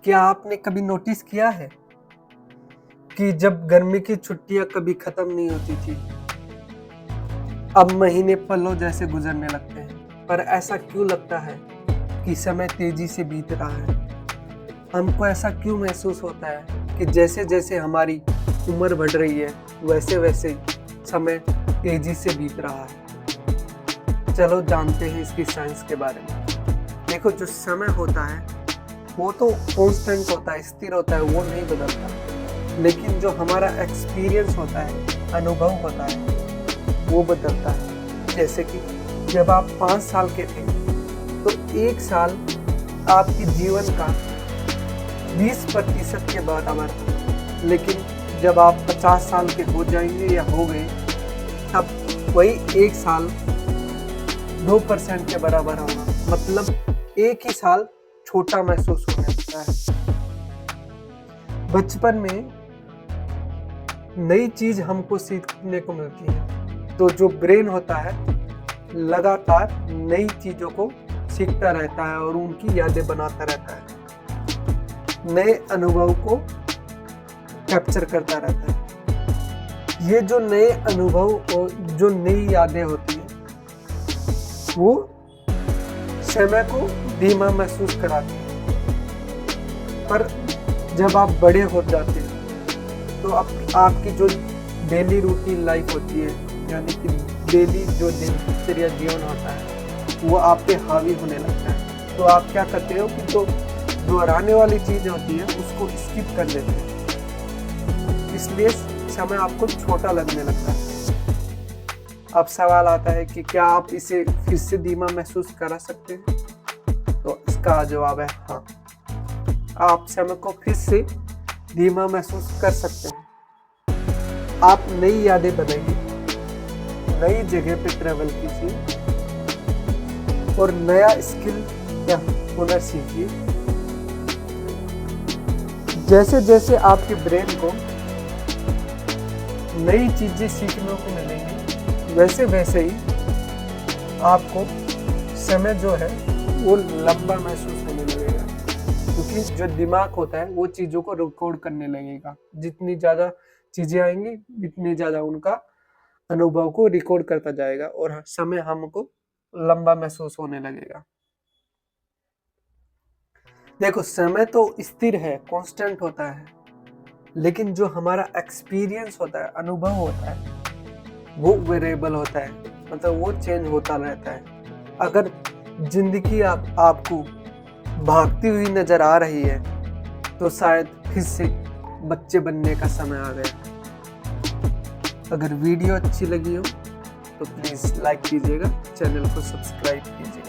क्या आपने कभी नोटिस किया है कि जब गर्मी की छुट्टियां कभी खत्म नहीं होती थी, अब महीने पलों जैसे गुजरने लगते हैं। पर ऐसा क्यों लगता है कि समय तेजी से बीत रहा है? हमको ऐसा क्यों महसूस होता है कि जैसे जैसे हमारी उम्र बढ़ रही है वैसे वैसे समय तेजी से बीत रहा है। चलो जानते हैं इसकी साइंस के बारे में। देखो, जो समय होता है वो तो कांस्टेंट होता है, स्थिर होता है, वो नहीं बदलता। लेकिन जो हमारा एक्सपीरियंस होता है, अनुभव होता है, वो बदलता है। जैसे कि जब आप 5 साल के थे तो 1 साल आपके जीवन का 20% के बराबर था। लेकिन जब आप 50 साल के हो जाएंगे या हो गए, तब वही 1 साल 2% के बराबर होगा। मतलब एक ही साल छोटा महसूस होने लगता है। बचपन में नई चीज हमको सीखने को मिलती है, तो जो ब्रेन होता है लगातार नई चीजों को सीखता रहता है और उनकी यादें बनाता रहता है, नए अनुभव को कैप्चर करता रहता है। ये जो नए अनुभव और जो नई यादें होती हैं वो समय को धीमा महसूस कराती है। पर जब आप बड़े हो जाते हैं तो आपकी जो डेली रूटीन लाइफ होती है, यानी कि डेली जो दिनचर्या जीवन होता है, वो आप पे हावी होने लगता है। तो आप क्या करते हो कि जो दोहराने वाली चीज़ होती है उसको स्किप कर देते हैं, इसलिए समय आपको छोटा लगने लगता है। अब सवाल आता है कि क्या आप इसे फिर से धीमा महसूस करा सकते हैं? तो इसका जवाब है हाँ, आप समय को फिर से धीमा महसूस कर सकते हैं। आप नई यादें बनाइए, नई जगह पे ट्रैवल कीजिए और नया स्किल या हुनर सीखिए। जैसे जैसे आपके ब्रेन को नई चीजें सीखने को मिलेंगी, वैसे वैसे ही आपको समय जो है वो लंबा महसूस होने लगेगा, क्योंकि जो दिमाग होता है वो चीज़ों को रिकॉर्ड करने लगेगा। जितनी ज़्यादा चीज़ें आएंगी उतनी ज़्यादा उनका अनुभव को रिकॉर्ड करता जाएगा और समय हमको लंबा महसूस होने लगेगा। देखो, समय तो स्थिर है, कांस्टेंट होता है, लेकिन जो हमारा एक्सपीरियंस होता है, अनुभव होता है, वो वेरिएबल होता है, मतलब वो चेंज होता रहता है। अगर जिंदगी आपको भागती हुई नजर आ रही है तो शायद फिर से बच्चे बनने का समय आ गया। अगर वीडियो अच्छी लगी हो तो प्लीज़ लाइक कीजिएगा, चैनल को सब्सक्राइब कीजिएगा।